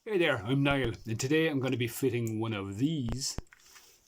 Hey there, I'm Niall, and today I'm going to be fitting one of these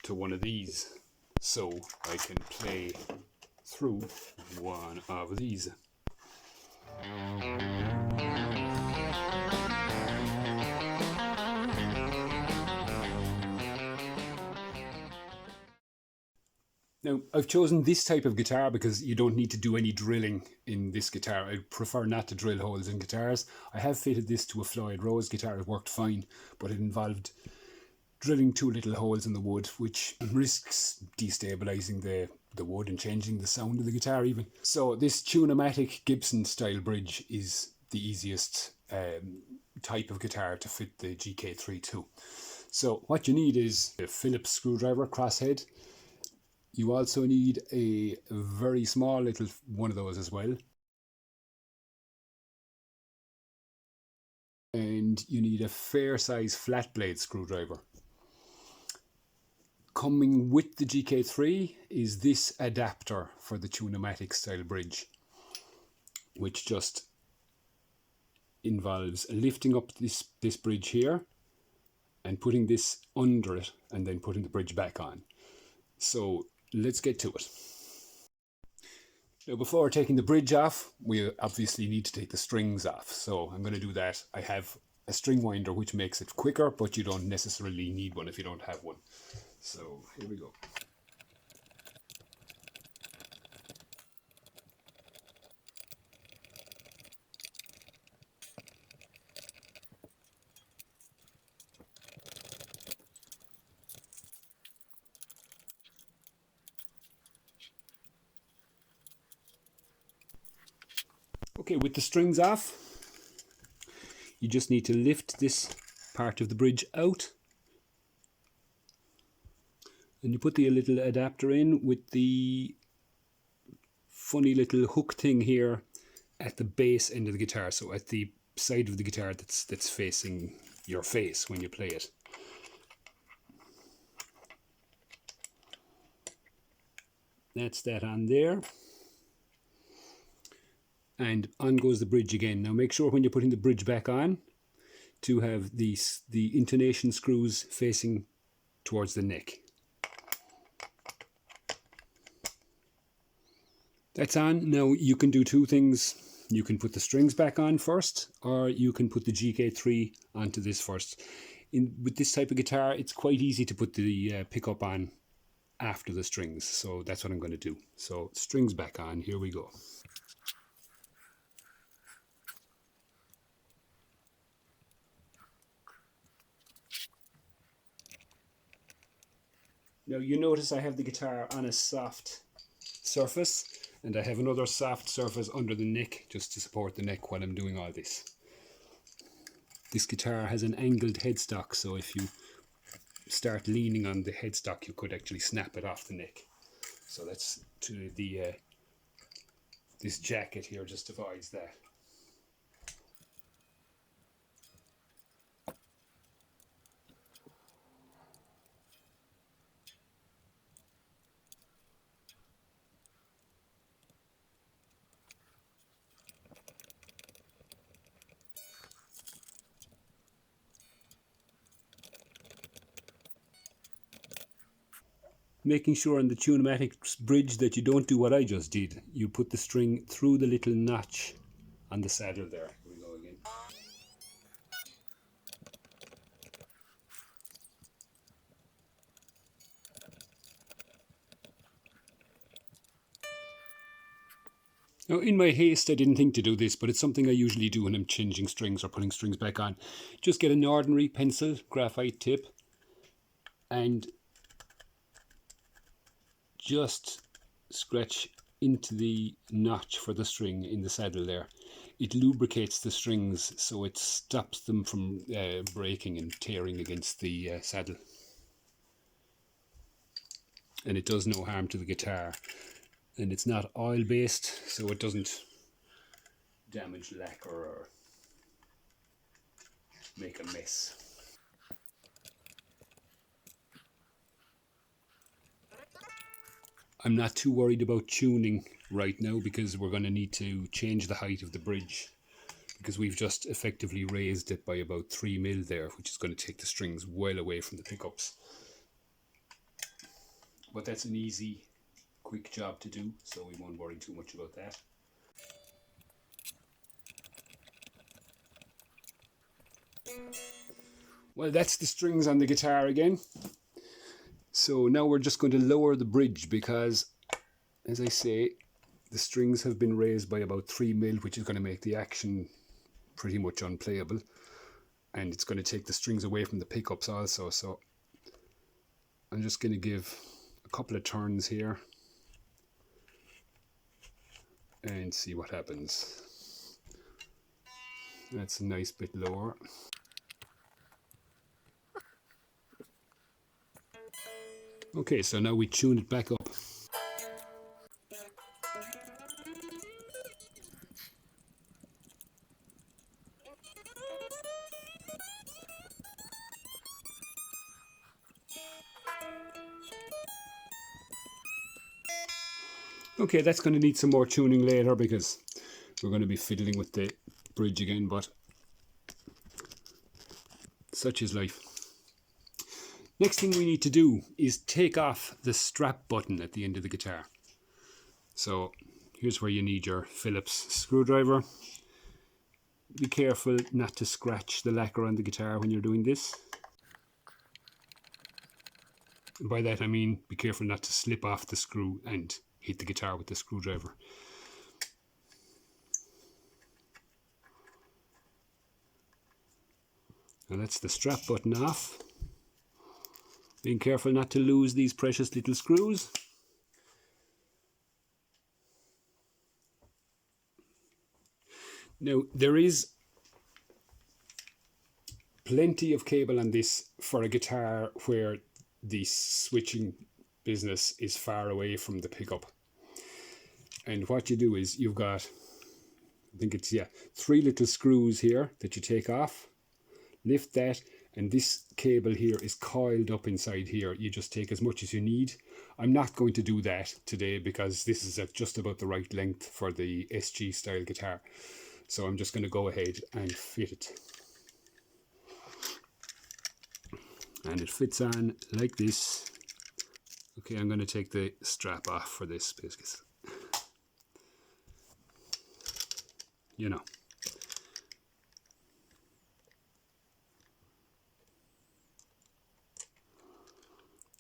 to one of these so I can play through one of these. Now, I've chosen this type of guitar because you don't need to do any drilling in this guitar. I prefer not to drill holes in guitars. I have fitted this to a Floyd Rose guitar, it worked fine, but it involved drilling two little holes in the wood, which risks destabilizing the wood and changing the sound of the guitar even. So this Tune-o-matic Gibson style bridge is the easiest type of guitar to fit the GK3 to. So what you need is a Phillips screwdriver crosshead. You also need a very small little one of those as well. And you need a fair size flat blade screwdriver. Coming with the GK3 is this adapter for the Tune-o-matic style bridge, which just involves lifting up this bridge here and putting this under it and then putting the bridge back on. So let's get to it. Now, before taking the bridge off, we obviously need to take the strings off. So I'm going to do that. I have a string winder which makes it quicker, but you don't necessarily need one if you don't have one. So here we go. Okay, with the strings off, you just need to lift this part of the bridge out. And you put the little adapter in with the funny little hook thing here at the base end of the guitar, so at the side of the guitar that's facing your face when you play it. That's that on there. And on goes the bridge again. Now make sure when you're putting the bridge back on to have the intonation screws facing towards the neck. That's on. Now you can do two things. You can put the strings back on first, or you can put the GK3 onto this first. With this type of guitar, it's quite easy to put the pickup on after the strings. So that's what I'm going to do. So strings back on. Here we go. Now you notice I have the guitar on a soft surface, and I have another soft surface under the neck just to support the neck while I'm doing all this. This guitar has an angled headstock, so if you start leaning on the headstock you could actually snap it off the neck. So that's to the this jacket here just avoids that. Making sure on the Tune-o-matic bridge that you don't do what I just did. You put the string through the little notch on the saddle there. Here we go again. Now, in my haste, I didn't think to do this, but it's something I usually do when I'm changing strings or putting strings back on. Just get an ordinary pencil, graphite tip, and just scratch into the notch for the string in the saddle there. It lubricates the strings so it stops them from breaking and tearing against the saddle. And it does no harm to the guitar. And it's not oil based, so it doesn't damage lacquer or make a mess. I'm not too worried about tuning right now because we're going to need to change the height of the bridge. The because we've just effectively raised it by about 3mm there, which is going to take the strings well away from the pickups. But that's an easy, quick job to do, so we won't worry too much about that. Well, that's the strings on the guitar again. So now we're just going to lower the bridge because, as I say, the strings have been raised by about 3mm, which is going to make the action pretty much unplayable. And it's going to take the strings away from the pickups also. So I'm just going to give a couple of turns here and see what happens. That's a nice bit lower. Okay, so now we tune it back up. Okay, that's going to need some more tuning later because we're going to be fiddling with the bridge again, but such is life. Next thing we need to do is take off the strap button at the end of the guitar. So here's where you need your Phillips screwdriver. Be careful not to scratch the lacquer on the guitar when you're doing this. And by that I mean be careful not to slip off the screw and hit the guitar with the screwdriver. Now that's the strap button off. Being careful not to lose these precious little screws. Now there is plenty of cable on this for a guitar where the switching business is far away from the pickup. And what you do is you've got, I think it's, 3 little screws here that you take off. Lift that, and this cable here is coiled up inside here. You just take as much as you need. I'm not going to do that today because this is just about the right length for the SG style guitar. So I'm just going to go ahead and fit it. And it fits on like this. Okay, I'm going to take the strap off for this because, you know.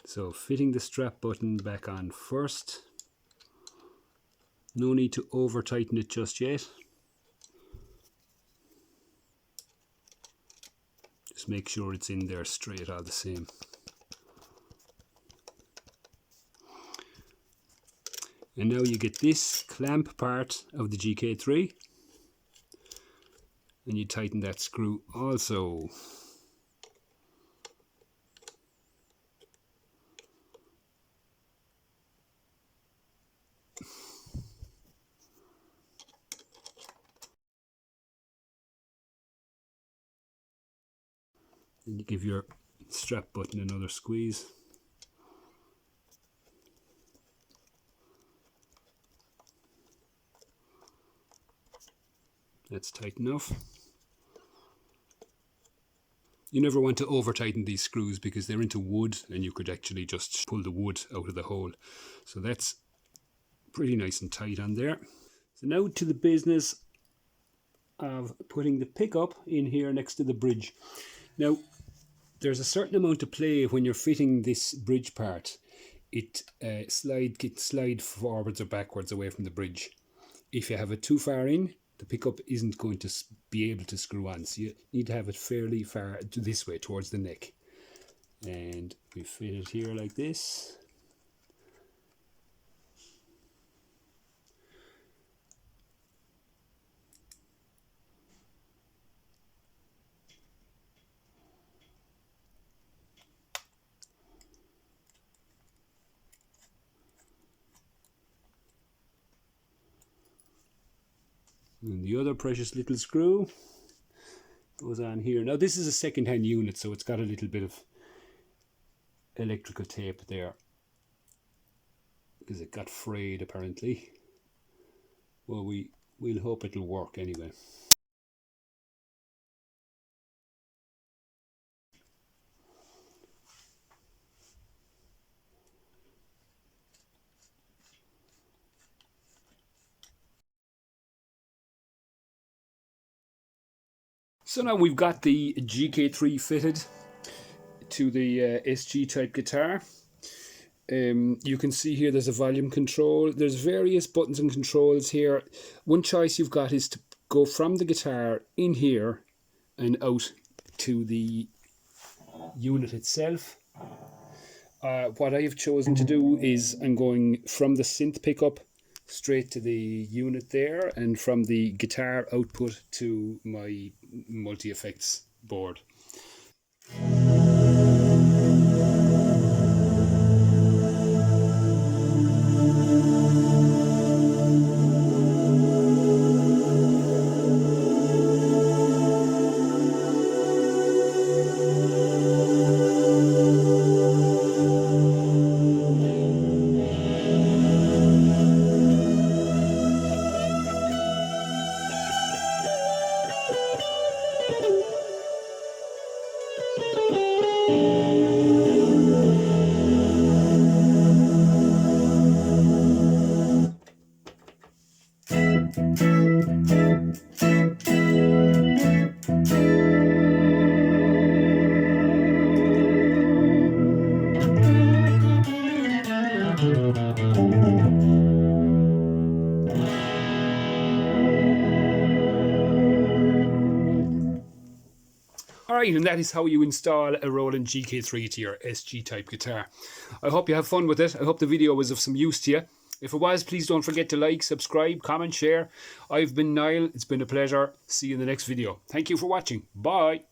So fitting the strap button back on first. No need to over tighten it just yet. Just make sure it's in there straight all the same. And now you get this clamp part of the GK3 and you tighten that screw also. And you give your strap button another squeeze. That's tight enough. You never want to over tighten these screws because they're into wood and you could actually just pull the wood out of the hole. So that's pretty nice and tight on there. So now to the business of putting the pickup in here next to the bridge. Now there's a certain amount of play when you're fitting this bridge part. It can slide forwards or backwards away from the bridge. If you have it too far in, the pickup isn't going to be able to screw on. So you need to have it fairly far this way towards the neck. And we fit it here like this. And the other precious little screw goes on here. Now this is a second-hand unit, so it's got a little bit of electrical tape there because it got frayed apparently. Well, we'll hope it'll work anyway. So now we've got the GK3 fitted to the SG type guitar. You can see here there's a volume control. There's various buttons and controls here. One choice you've got is to go from the guitar in here and out to the unit itself. What I have chosen to do is I'm going from the synth pickup straight to the unit there, and from the guitar output to my multi-effects board. Alright, and that is how you install a Roland GK3 to your SG type guitar. I hope you have fun with it. I hope the video was of some use to you. If it was, please don't forget to like, subscribe, comment, share. I've been Niall. It's been a pleasure. See you in the next video. Thank you for watching. Bye.